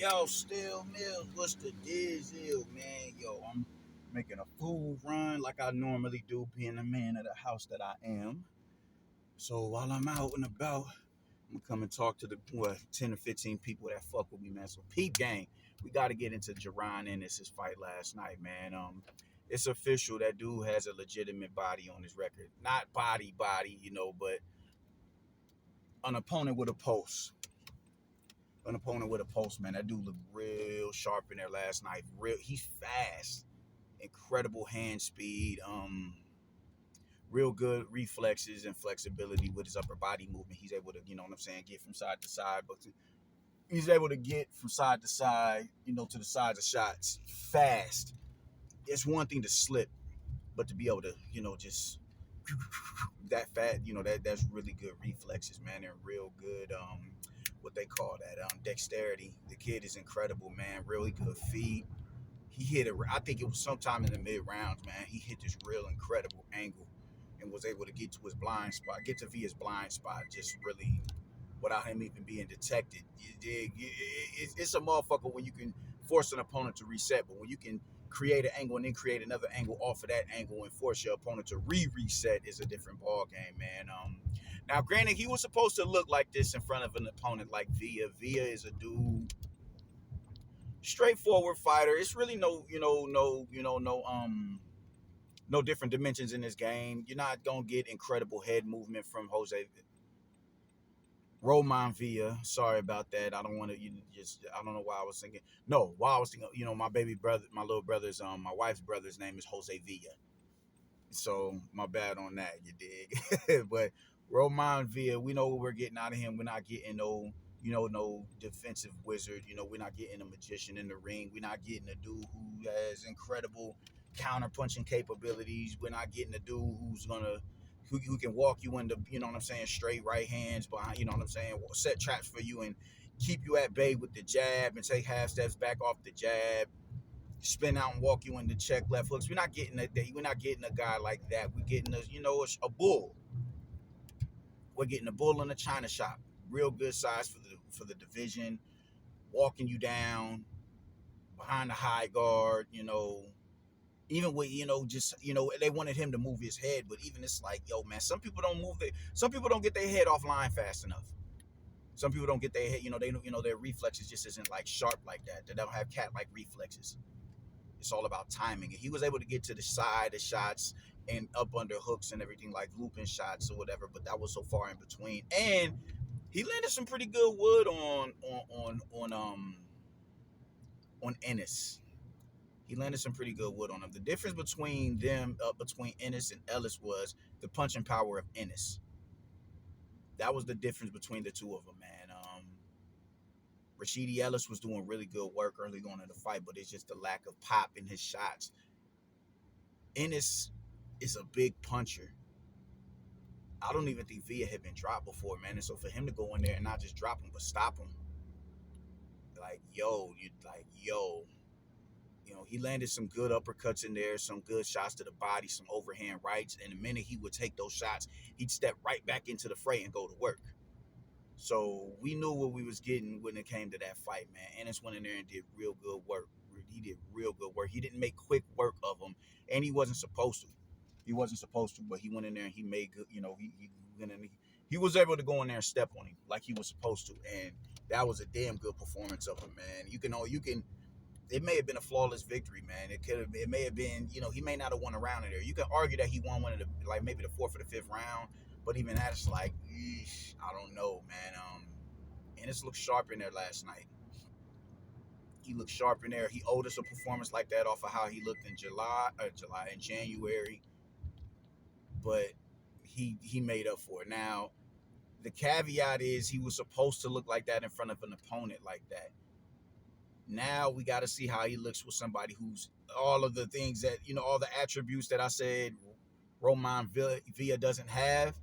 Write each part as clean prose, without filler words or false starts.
Yo, Still Mills, what's the deal, man? Yo, I'm making a food run like I normally do, being the man of the house that I am. So while I'm out and about, I'm gonna come and talk to the 10 or 15 people that fuck with me, man. So peep gang, we got to get into Jerron Ennis' fight last night, man. It's official. That dude has a legitimate body on his record. Not body, but an opponent with a pulse. An opponent with a pulse, man. That dude looked real sharp in there last night. He's fast, incredible hand speed, real good reflexes and flexibility with his upper body movement. He's able to, get from side to side, but he's able to get from side to side, to the sides of shots fast. It's one thing to slip, but to be able to, just that fat, that's really good reflexes, man, and real good what they call that dexterity. The kid is incredible, man. Really good feet. He hit it. I think it was sometime in the mid rounds, man. He hit this real incredible angle and was able to get to his blind spot, get to Via's blind spot, just really without him even being detected. You dig? It's a motherfucker when you can force an opponent to reset, but when you can create an angle and then create another angle off of that angle and force your opponent to reset is a different ball game, man. Now, granted, he was supposed to look like this in front of an opponent like Via. Via is a dude, straightforward fighter. It's really no different dimensions in this game. You're not gonna get incredible head movement from Jose Roman Villa. Sorry about that. I don't want to. I don't know why I was thinking. No, why I was thinking. My baby brother, my little brother's, my wife's brother's name is Jose Villa. So my bad on that. You dig? But Roman Villa, we know what we're getting out of him. We're not getting no defensive wizard. We're not getting a magician in the ring. We're not getting a dude who has incredible counter punching capabilities. We're not getting a dude who can walk you into, straight right hands behind, set traps for you and keep you at bay with the jab and take half steps back off the jab, spin out and walk you into check left hooks. We're not getting a guy like that. We're getting a bull. We're getting a bull in a china shop. Real good size for the division, walking you down behind the high guard, even with they wanted him to move his head, but even it's like, yo, man, some people don't get their head offline fast enough. Some people don't get their head, their reflexes just isn't like sharp like that. They don't have cat like reflexes. It's all about timing. And he was able to get to the side of shots and up under hooks and everything, like looping shots or whatever, but that was so far in between. And he landed some pretty good wood on Ennis. He landed some pretty good wood on him. The difference between between Ennis and Ellis, was the punching power of Ennis. That was the difference between the two of them, man. Rashidi Ellis was doing really good work early on in the fight, but it's just the lack of pop in his shots. Ennis is a big puncher. I don't even think Villa had been dropped before, man. And so for him to go in there and not just drop him, but stop him, he landed some good uppercuts in there, some good shots to the body, some overhand rights. And the minute he would take those shots, he'd step right back into the fray and go to work. So we knew what we was getting when it came to that fight, man. Ennis went in there and did real good work. He did real good work. He didn't make quick work of him, and he wasn't supposed to. He wasn't supposed to, but he went in there and he made good. He was able to go in there and step on him like he was supposed to, and that was a damn good performance of him, man. You can. It may have been a flawless victory, man. It may have been, he may not have won a round in there. You can argue that he won one of the, like maybe the fourth or the fifth round, but even that's like, I don't know, man. Ennis looked sharp in there last night. He looked sharp in there. He owed us a performance like that off of how he looked in January, but he made up for it. Now, the caveat is he was supposed to look like that in front of an opponent like that. Now we got to see how he looks with somebody who's all of the things that, all the attributes that I said Roman Villa doesn't have.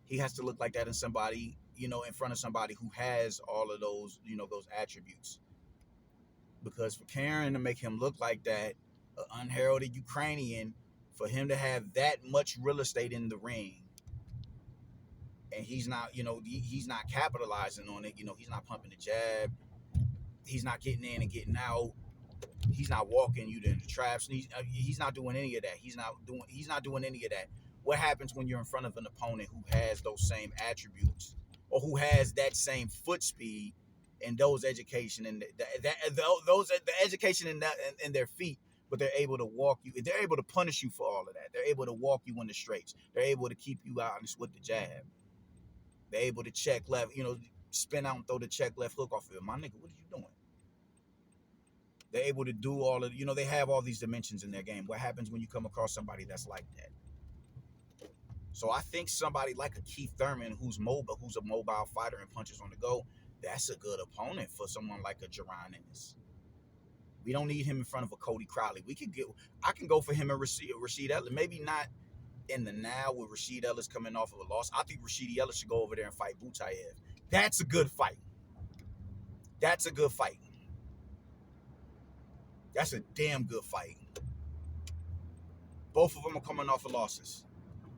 He has to look like that in somebody, in front of somebody who has all of those, those attributes. Because for Karen to make him look like that, an unheralded Ukrainian, for him to have that much real estate in the ring, and he's not capitalizing on it. He's not pumping the jab. He's not getting in and getting out. He's not walking you into traps. He's not doing any of that. He's not doing any of that. What happens when you're in front of an opponent who has those same attributes or who has that same foot speed and those education and the education in their feet, but they're able to walk you. They're able to punish you for all of that. They're able to walk you in the straights. They're able to keep you honest with the jab. They're able to check left, spin out and throw the check left hook off of it. My nigga, what are you doing? They're able to do all of, they have all these dimensions in their game. What happens when you come across somebody that's like that? So I think somebody like a Keith Thurman, who's mobile, who's a mobile fighter and punches on the go, that's a good opponent for someone like a Jaron Ennis. We don't need him in front of a Cody Crowley. I can go for him and Rashid Ellis. Maybe not in the now with Rashid Ellis coming off of a loss. I think Rashid Ellis should go over there and fight Bootz. That's a good fight. That's a good fight. That's a damn good fight. Both of them are coming off of losses.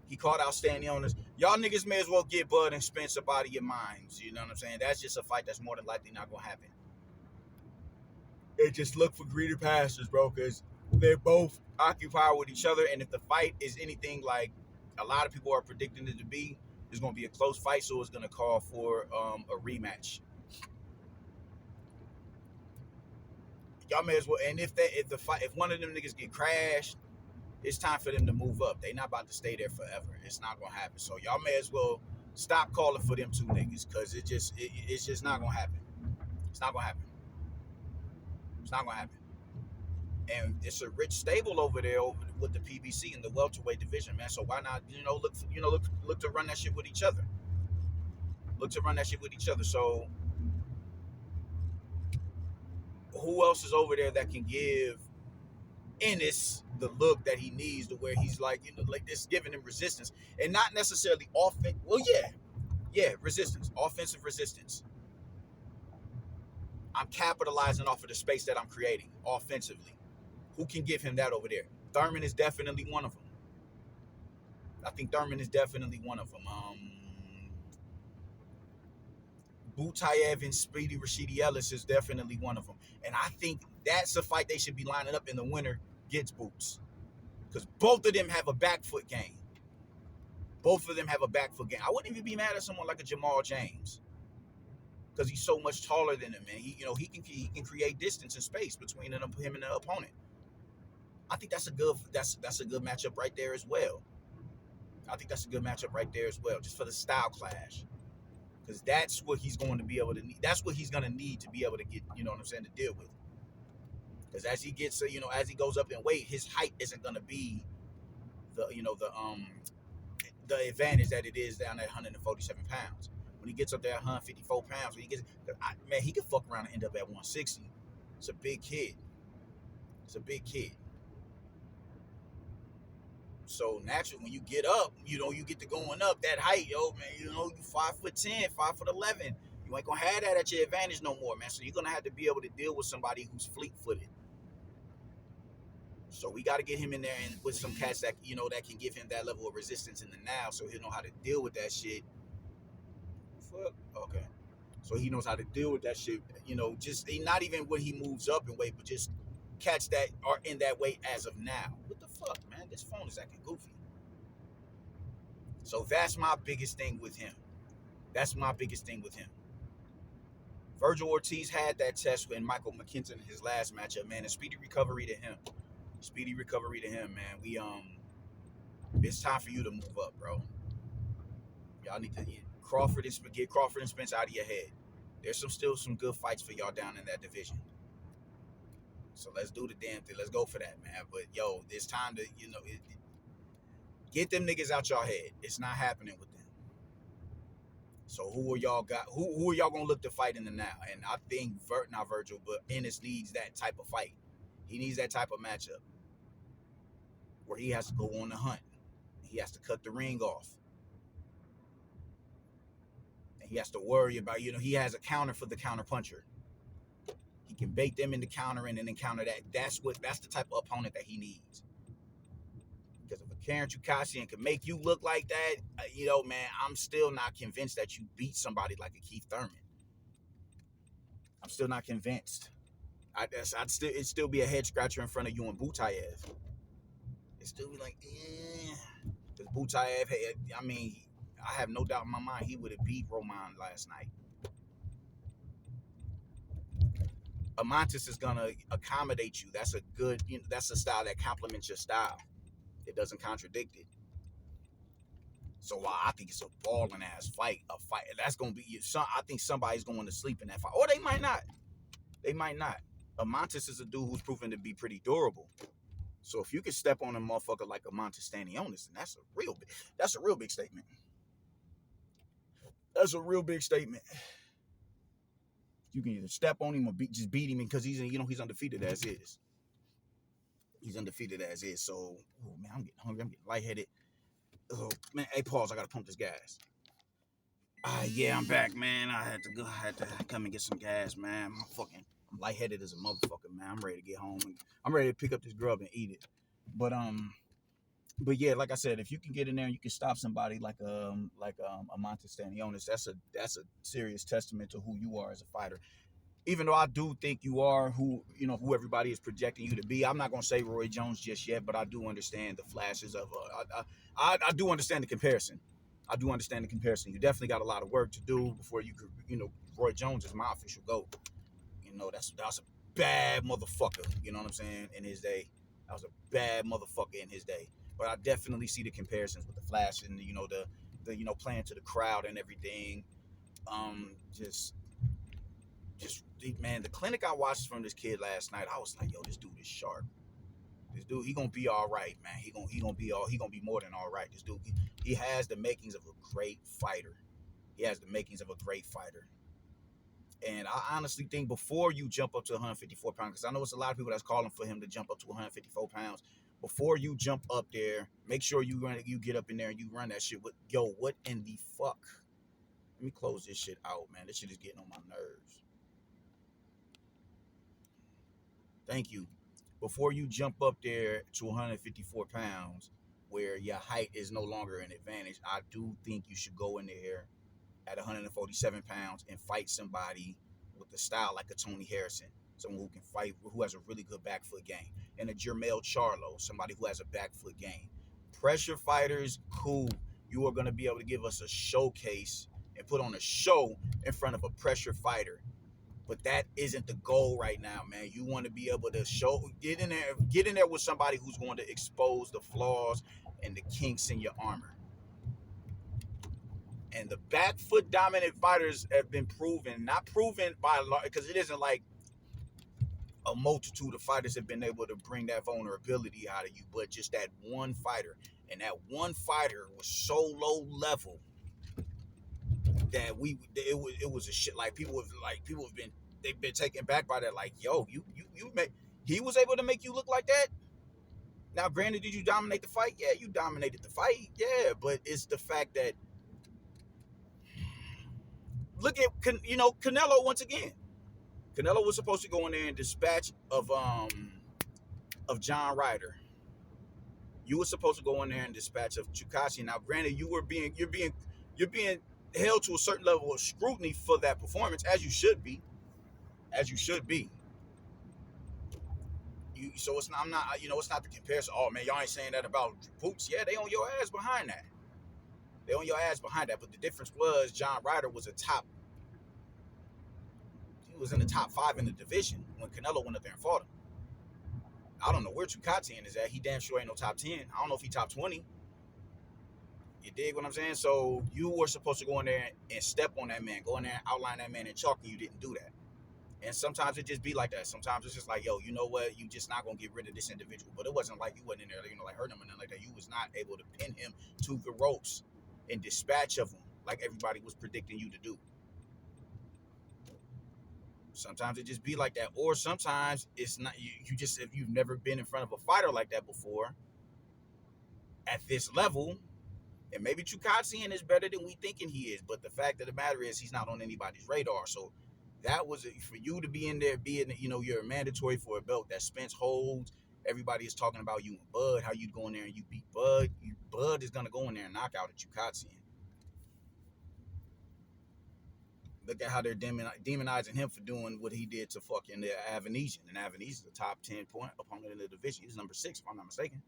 He called out Stanionis. Y'all niggas may as well get Bud and Spence up out of your minds. You know what I'm saying? That's just a fight that's more than likely not going to happen. They just look for greedy pastures, bro, because they're both occupied with each other. And if the fight is anything like a lot of people are predicting it to be, it's going to be a close fight, so it's going to call for a rematch. Y'all may as well. And if one of them niggas get crashed, it's time for them to move up. They not about to stay there forever. It's not gonna happen. So y'all may as well stop calling for them two niggas, because it's just not gonna happen. It's not gonna happen. It's not gonna happen. And it's a rich stable over there with the PBC and the welterweight division, man. So why not look to run that shit with each other? Look to run that shit with each other. So who else is over there that can give Ennis the look that he needs, to where he's like this, giving him resistance and not necessarily offense. Well, resistance, offensive resistance. I'm capitalizing off of the space that I'm creating offensively. Who can give him that over there? Thurman is definitely one of them. I think Thurman is definitely one of them. Butayev and Speedy Rashidi Ellis is definitely one of them. And I think that's a fight they should be lining up, and the winner gets Bootz. Because both of them have a back foot game. Both of them have a back foot game. I wouldn't even be mad at someone like a Jamal James, because he's so much taller than him, and he can create distance and space between him and the opponent. I think that's a good matchup right there as well. Just for the style clash. Because that's what he's going to be able to need. That's what he's going to need to be able to get, to deal with. Because as he gets, as he goes up in weight, his height isn't going to be the advantage that it is down at 147 pounds. When he gets up there at 154 pounds, he could fuck around and end up at 160. It's a big kid. So naturally, when you get up, you get to going up that height, you 5'10", 5'11". You ain't gonna have that at your advantage no more, man. So you're gonna have to be able to deal with somebody who's fleet-footed. So we got to get him in there and with some cats that that can give him that level of resistance in the now, so he'll know how to deal with that shit. Fuck. Okay. So he knows how to deal with that shit. Just not even when he moves up in weight, but just cats that are in that weight as of now. What the fuck, man? This phone is acting goofy. So that's my biggest thing with him. Virgil Ortiz had that test with Michael McKinton in his last matchup, man, and speedy recovery to him. Man. It's time for you to move up, bro. Y'all need to get Crawford and Spence out of your head. There's still some good fights for y'all down in that division. So let's do the damn thing. Let's go for that, man. But it's time to get them niggas out y'all head. It's not happening with them. So who are y'all gonna look to fight in the now? And I think not Virgil, but Ennis needs that type of fight. He needs that type of matchup where he has to go on the hunt. He has to cut the ring off. And he has to worry about, he has a counter for the counter puncher. He can bait them into countering and then counter that. That's the type of opponent that he needs. Because if a Karen Chukasian can make you look like that, man, I'm still not convinced that you beat somebody like a Keith Thurman. I'm still not convinced. It'd still be a head scratcher in front of you and Butayev. It'd still be like, because Butayev, I mean, I have no doubt in my mind he would have beat Roman last night. Amantis is gonna accommodate you. That's a good, that's a style that complements your style. It doesn't contradict it. So I think it's a balling ass fight. A fight that's gonna be. I think somebody's going to sleep in that fight, or they might not. They might not. Amantis is a dude who's proven to be pretty durable. So if you can step on a motherfucker like Amantis standing on this, then that's a real big statement. That's a real big statement. You can either step on him or just beat him because he's undefeated as is. He's undefeated as is. So, oh man, I'm getting hungry. I'm getting lightheaded. Oh man, hey, pause. I gotta pump this gas. Yeah, I'm back, man. I had to come and get some gas, man. I'm lightheaded as a motherfucker, man. I'm ready to get home. I'm ready to pick up this grub and eat it. But yeah, like I said, if you can get in there and you can stop somebody like a Montestanionis, that's a serious testament to who you are as a fighter. Even though I do think you are who everybody is projecting you to be, I'm not gonna say Roy Jones just yet, but I do understand the flashes of. I do understand the comparison. I do understand the comparison. You definitely got a lot of work to do before you could. Roy Jones is my official GOAT. That's a bad motherfucker. You know what I'm saying? In his day, that was a bad motherfucker in his day. But I definitely see the comparisons with the flash and the playing to the crowd and everything. Just man, the clinic I watched from this kid last night, I was like, yo, this dude is sharp. This dude, he gonna be all right, man. He gonna be more than all right. This dude, he has the makings of a great fighter. He has the makings of a great fighter. And I honestly think before you jump up to 154 pounds, because I know it's a lot of people that's calling for him to jump up to 154 pounds. Before you jump up there, make sure you get up in there and you run that shit. What in the fuck? Let me close this shit out, man. This shit is getting on my nerves. Thank you. Before you jump up there to 154 pounds, where your height is no longer an advantage, I do think you should go in there at 147 pounds and fight somebody with a style like a Tony Harrison, someone who can fight, who has a really good back foot game, and a Jermell Charlo, somebody who has a back foot game. Pressure fighters, cool. You are going to be able to give us a showcase and put on a show in front of a pressure fighter. But that isn't the goal right now, man. You want to be able to get in there with somebody who's going to expose the flaws and the kinks in your armor. And the back foot dominant fighters have been not proven by a lot, because it isn't like a multitude of fighters have been able to bring that vulnerability out of you, but just that one fighter. And that one fighter was so low level that it was a shit. Like they've been taken back by that. Like, yo, he was able to make you look like that. Now, granted, did you dominate the fight? Yeah, you dominated the fight. Yeah, but it's the fact that look at Canelo once again. Canelo was supposed to go in there and dispatch of John Ryder. You were supposed to go in there and dispatch of Chukashi. Now, granted, you're being held to a certain level of scrutiny for that performance, as you should be. So it's not. I'm not. It's not the comparison. Oh man, y'all ain't saying that about Bootz. Yeah, they on your ass behind that. But the difference was John Ryder was he was in the top 5 in the division when Canelo went up there and fought him. I don't know where Chukatsian is at. He damn sure ain't no top 10. I don't know if he top 20. You dig what I'm saying? So you were supposed to go in there and step on that man, go in there and outline that man in chalk, and you didn't do that. And sometimes it just be like that. Sometimes it's just like, yo, you know what? You just not gonna get rid of this individual. But it wasn't like you wasn't in there, like hurting him or nothing like that. You was not able to pin him to the ropes and dispatch of him like everybody was predicting you to do. Sometimes it just be like that, or sometimes it's not. You just, if you've never been in front of a fighter like that before, at this level, and maybe Chukatsian is better than we thinking he is, but the fact of the matter is he's not on anybody's radar. So that was for you to be in there, being you're mandatory for a belt that Spence holds. Everybody is talking about you and Bud, how you go in there and you beat Bud. Bud is gonna go in there and knock out a Chukatsian. Look at how they're demonizing him for doing what he did to fucking Avanesian. And Avanesian is a top 10 point opponent in the division. He's number 6, if I'm not mistaken.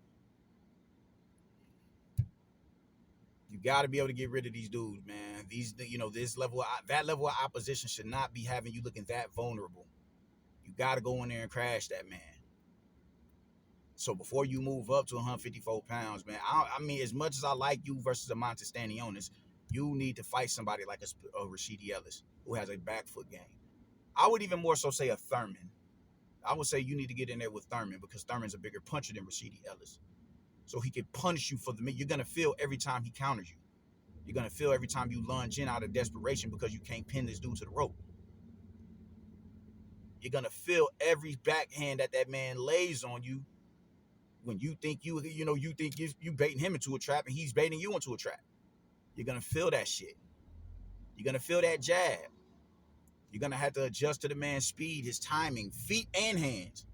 You got to be able to get rid of these dudes, man. These, this level, that level of opposition should not be having you looking that vulnerable. You got to go in there and crash that man. So before you move up to 154 pounds, man, I mean, as much as I like you versus Amante Stanionis, you need to fight somebody like a Rashidi Ellis who has a back foot game. I would even more so say a Thurman. I would say you need to get in there with Thurman because Thurman's a bigger puncher than Rashidi Ellis. So he can punish you for the minute. You're going to feel every time he counters you. You're going to feel every time you lunge in out of desperation because you can't pin this dude to the rope. You're going to feel every backhand that man lays on you when you think you baiting him into a trap and he's baiting you into a trap. You're going to feel that shit. You're going to feel that jab. You're going to have to adjust to the man's speed, his timing, feet and hands.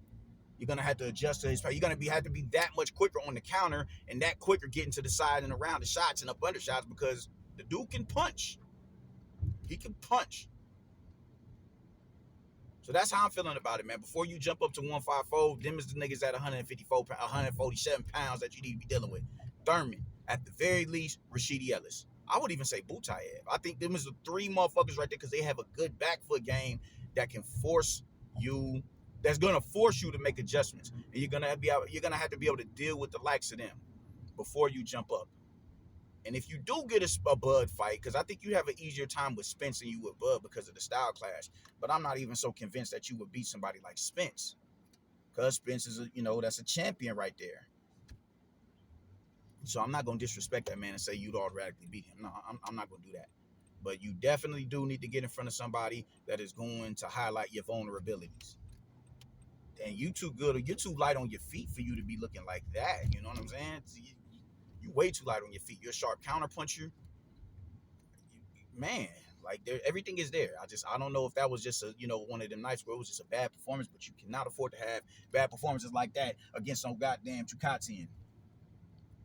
You're going to have to adjust to his power. You're going to have to be that much quicker on the counter and that quicker getting to the side and around the shots and up under shots because the dude can punch. He can punch. So that's how I'm feeling about it, man. Before you jump up to 154, them is the niggas at 147 pounds that you need to be dealing with. Thurman, at the very least, Rashidi Ellis. I would even say Bootz. I think them is the 3 motherfuckers right there because they have a good back foot game that can force you, that's gonna force you to make adjustments. And you're gonna have to be able to deal with the likes of them before you jump up. And if you do get a Bud fight, because I think you have an easier time with Spence than you would Bud because of the style clash. But I'm not even so convinced that you would beat somebody like Spence. Because Spence is, that's a champion right there. So I'm not going to disrespect that man and say you'd automatically beat him. No, I'm not going to do that. But you definitely do need to get in front of somebody that is going to highlight your vulnerabilities. And you too good, or you're too light on your feet for you to be looking like that. You know what I'm saying? You way too light on your feet. You're a sharp counter puncher. Man, like everything is there. I don't know if that was just one of them nights where it was just a bad performance, but you cannot afford to have bad performances like that against some goddamn Chukatian.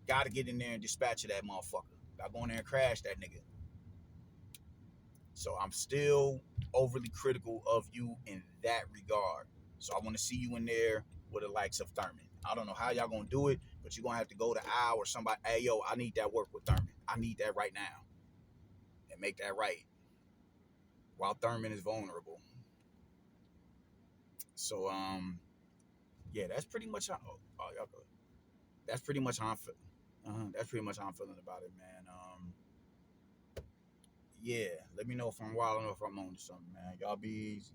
Gotta get in there and dispatch of that motherfucker. Gotta go in there and crash that nigga. So I'm still overly critical of you in that regard. So I want to see you in there with the likes of Thurman. I don't know how y'all gonna do it, but you're gonna have to go to Al or somebody. Hey, yo, I need that work with Thurman. I need that right now. And make that right. While Thurman is vulnerable. So, yeah, that's pretty much how. Y'all go. That's pretty much how I'm feeling. That's pretty much how I'm feeling about it, man. Yeah, let me know if I'm wild or if I'm on to something, man. Y'all be easy.